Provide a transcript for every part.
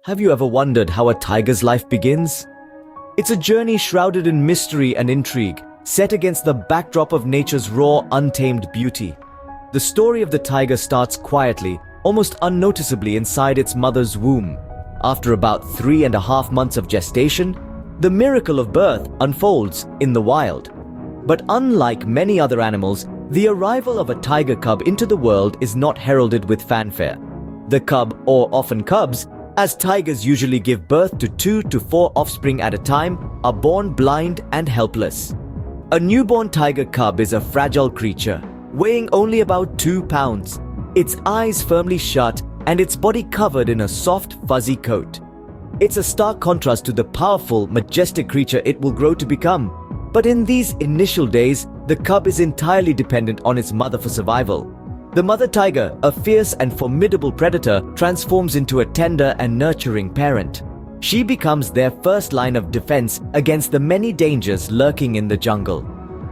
Have you ever wondered how a tiger's life begins? It's a journey shrouded in mystery and intrigue, set against the backdrop of nature's raw, untamed beauty. The story of the tiger starts quietly, almost unnoticeably inside its mother's womb. After about 3.5 months of gestation, the miracle of birth unfolds in the wild. But unlike many other animals, the arrival of a tiger cub into the world is not heralded with fanfare. The cub, or often cubs, as tigers usually give birth to 2 to 4 offspring at a time, are born blind and helpless. A newborn tiger cub is a fragile creature, weighing only about 2 pounds, its eyes firmly shut and its body covered in a soft, fuzzy coat. It's a stark contrast to the powerful, majestic creature it will grow to become. But in these initial days, the cub is entirely dependent on its mother for survival. The mother tiger, a fierce and formidable predator, transforms into a tender and nurturing parent. She becomes their first line of defense against the many dangers lurking in the jungle.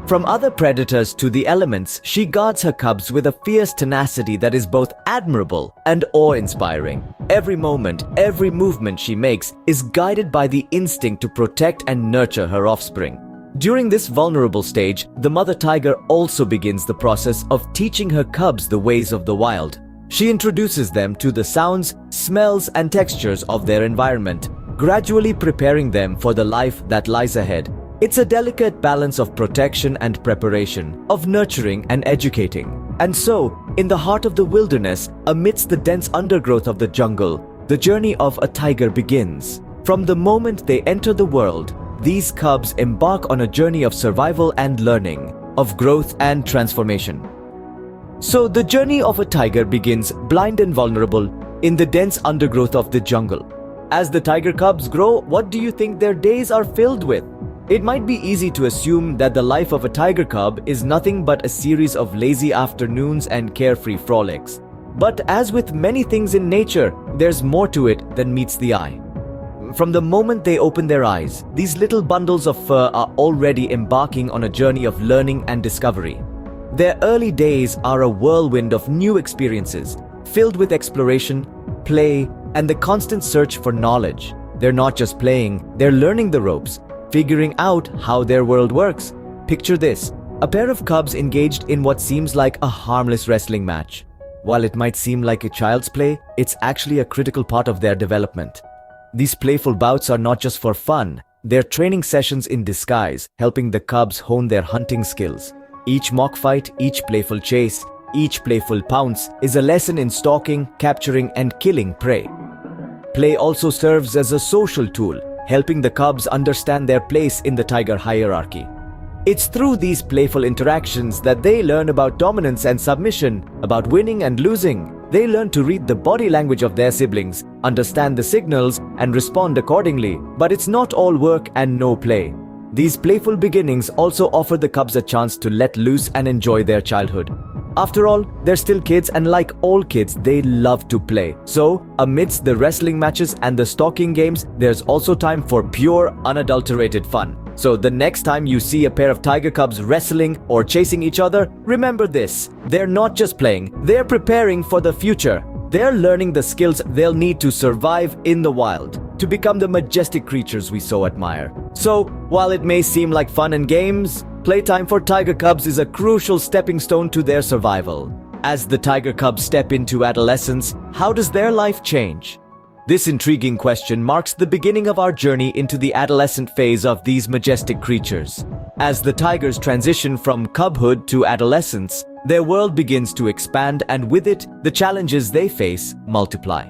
From other predators to the elements, she guards her cubs with a fierce tenacity that is both admirable and awe-inspiring. Every moment, every movement she makes is guided by the instinct to protect and nurture her offspring. During this vulnerable stage, the mother tiger also begins the process of teaching her cubs the ways of the wild. She introduces them to the sounds, smells, and textures of their environment, gradually preparing them for the life that lies ahead. It's a delicate balance of protection and preparation, of nurturing and educating. And so, in the heart of the wilderness, amidst the dense undergrowth of the jungle, the journey of a tiger begins. From the moment they enter the world, these cubs embark on a journey of survival and learning, of growth and transformation. So the journey of a tiger begins blind and vulnerable in the dense undergrowth of the jungle. As the tiger cubs grow, what do you think their days are filled with? It might be easy to assume that the life of a tiger cub is nothing but a series of lazy afternoons and carefree frolics. But as with many things in nature, there's more to it than meets the eye. From the moment they open their eyes, these little bundles of fur are already embarking on a journey of learning and discovery. Their early days are a whirlwind of new experiences, filled with exploration, play, and the constant search for knowledge. They're not just playing, they're learning the ropes, figuring out how their world works. Picture this, a pair of cubs engaged in what seems like a harmless wrestling match. While it might seem like a child's play, it's actually a critical part of their development. These playful bouts are not just for fun, they're training sessions in disguise, helping the cubs hone their hunting skills. Each mock fight, each playful chase, each playful pounce is a lesson in stalking, capturing, and killing prey. Play also serves as a social tool, helping the cubs understand their place in the tiger hierarchy. It's through these playful interactions that they learn about dominance and submission, about winning and losing. They learn to read the body language of their siblings, understand the signals, and respond accordingly. But it's not all work and no play. These playful beginnings also offer the cubs a chance to let loose and enjoy their childhood. After all, they're still kids, and like all kids, they love to play. So, amidst the wrestling matches and the stalking games, there's also time for pure, unadulterated fun. So the next time you see a pair of tiger cubs wrestling or chasing each other, remember this: they're not just playing, they're preparing for the future. They're learning the skills they'll need to survive in the wild, to become the majestic creatures we so admire. So, while it may seem like fun and games, playtime for tiger cubs is a crucial stepping stone to their survival. As the tiger cubs step into adolescence, how does their life change? This intriguing question marks the beginning of our journey into the adolescent phase of these majestic creatures. As the tigers transition from cubhood to adolescence, their world begins to expand, and with it, the challenges they face multiply.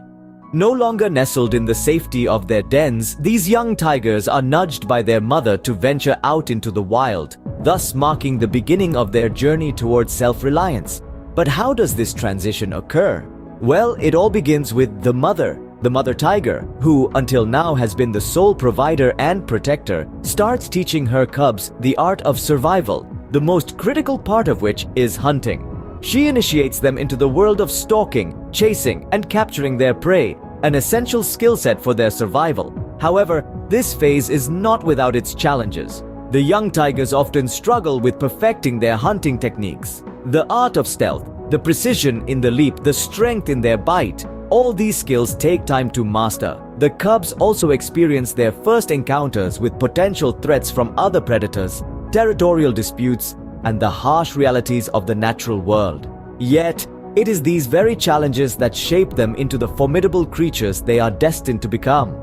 No longer nestled in the safety of their dens, these young tigers are nudged by their mother to venture out into the wild, thus marking the beginning of their journey towards self-reliance. But how does this transition occur? Well, it all begins with the mother tiger, who until now has been the sole provider and protector, starts teaching her cubs the art of survival, the most critical part of which is hunting. She initiates them into the world of stalking, chasing, and capturing their prey, an essential skill set for their survival. However, this phase is not without its challenges. The young tigers often struggle with perfecting their hunting techniques. The art of stealth, the precision in the leap, the strength in their bite, All these skills take time to master. The cubs also experience their first encounters with potential threats from other predators, territorial disputes, and the harsh realities of the natural world. Yet, it is these very challenges that shape them into the formidable creatures they are destined to become.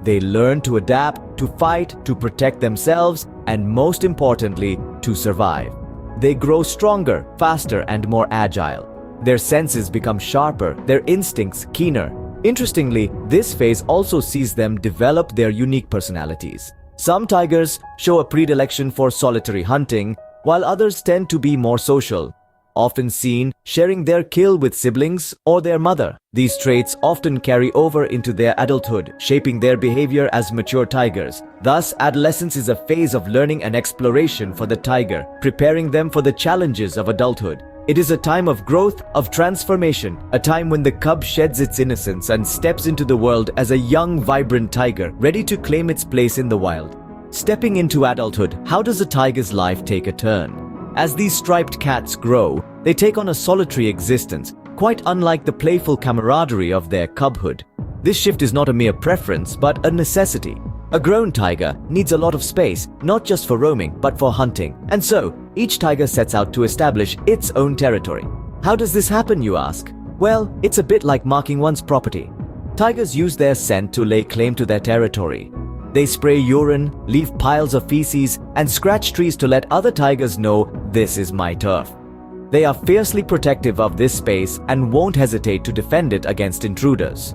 They learn to adapt, to fight, to protect themselves, and most importantly, to survive. They grow stronger, faster, and more agile. Their senses become sharper, their instincts keener. Interestingly, this phase also sees them develop their unique personalities. Some tigers show a predilection for solitary hunting, while others tend to be more social, often seen sharing their kill with siblings or their mother. These traits often carry over into their adulthood, shaping their behavior as mature tigers. Thus, adolescence is a phase of learning and exploration for the tiger, preparing them for the challenges of adulthood. It is a time of growth, of transformation, a time when the cub sheds its innocence and steps into the world as a young, vibrant tiger, ready to claim its place in the wild. Stepping into adulthood, how does a tiger's life take a turn? As these striped cats grow, they take on a solitary existence, quite unlike the playful camaraderie of their cubhood. This shift is not a mere preference, but a necessity. A grown tiger needs a lot of space, not just for roaming, but for hunting. And so, each tiger sets out to establish its own territory. How does this happen, you ask? Well, it's a bit like marking one's property. Tigers use their scent to lay claim to their territory. They spray urine, leave piles of feces, and scratch trees to let other tigers know this is my turf. They are fiercely protective of this space and won't hesitate to defend it against intruders.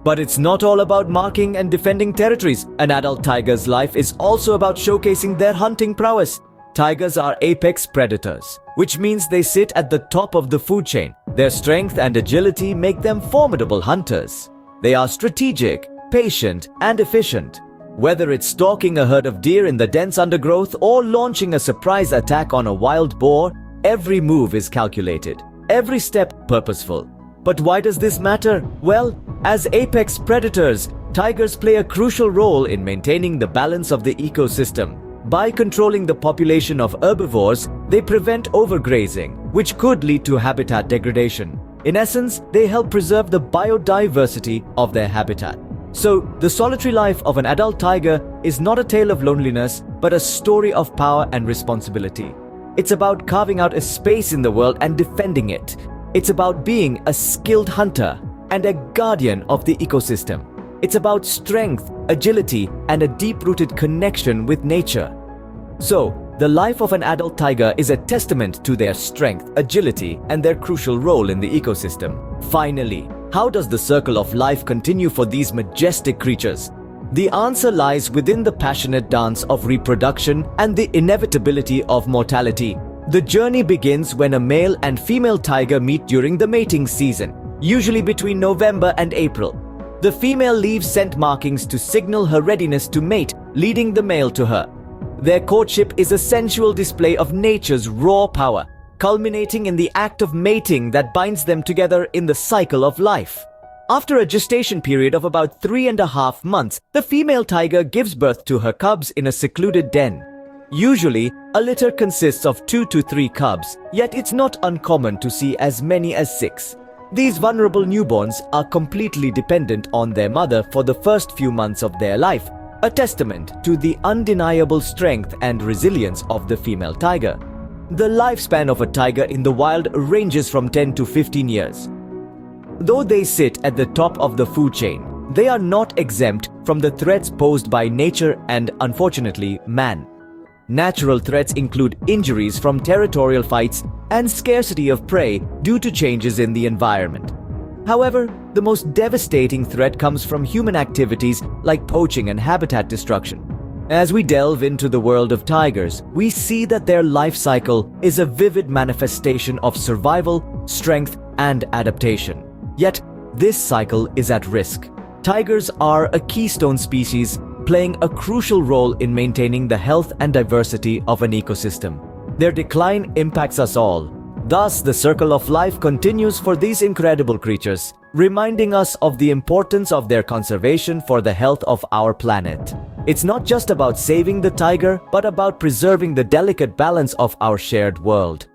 But it's not all about marking and defending territories. An adult tiger's life is also about showcasing their hunting prowess. Tigers are apex predators, which means they sit at the top of the food chain. Their strength and agility make them formidable hunters. They are strategic, patient, and efficient. Whether it's stalking a herd of deer in the dense undergrowth or launching a surprise attack on a wild boar, every move is calculated, every step purposeful. But why does this matter? Well, as apex predators, tigers play a crucial role in maintaining the balance of the ecosystem. By controlling the population of herbivores, they prevent overgrazing, which could lead to habitat degradation. In essence, they help preserve the biodiversity of their habitat. So, the solitary life of an adult tiger is not a tale of loneliness, but a story of power and responsibility. It's about carving out a space in the world and defending it. It's about being a skilled hunter and a guardian of the ecosystem. It's about strength, agility, and a deep-rooted connection with nature. So, the life of an adult tiger is a testament to their strength, agility, and their crucial role in the ecosystem. Finally, how does the circle of life continue for these majestic creatures? The answer lies within the passionate dance of reproduction and the inevitability of mortality. The journey begins when a male and female tiger meet during the mating season, usually between November and April. The female leaves scent markings to signal her readiness to mate, leading the male to her. Their courtship is a sensual display of nature's raw power, culminating in the act of mating that binds them together in the cycle of life. After a gestation period of about 3.5 months, the female tiger gives birth to her cubs in a secluded den. Usually, a litter consists of 2 to 3 cubs, yet it's not uncommon to see as many as 6. These vulnerable newborns are completely dependent on their mother for the first few months of their life, a testament to the undeniable strength and resilience of the female tiger. The lifespan of a tiger in the wild ranges from 10 to 15 years. Though they sit at the top of the food chain, they are not exempt from the threats posed by nature and, unfortunately, man. Natural threats include injuries from territorial fights and scarcity of prey due to changes in the environment. However, the most devastating threat comes from human activities like poaching and habitat destruction. As we delve into the world of tigers, we see that their life cycle is a vivid manifestation of survival, strength, and adaptation. Yet, this cycle is at risk. Tigers are a keystone species, playing a crucial role in maintaining the health and diversity of an ecosystem. Their decline impacts us all. Thus, the circle of life continues for these incredible creatures, reminding us of the importance of their conservation for the health of our planet. It's not just about saving the tiger, but about preserving the delicate balance of our shared world.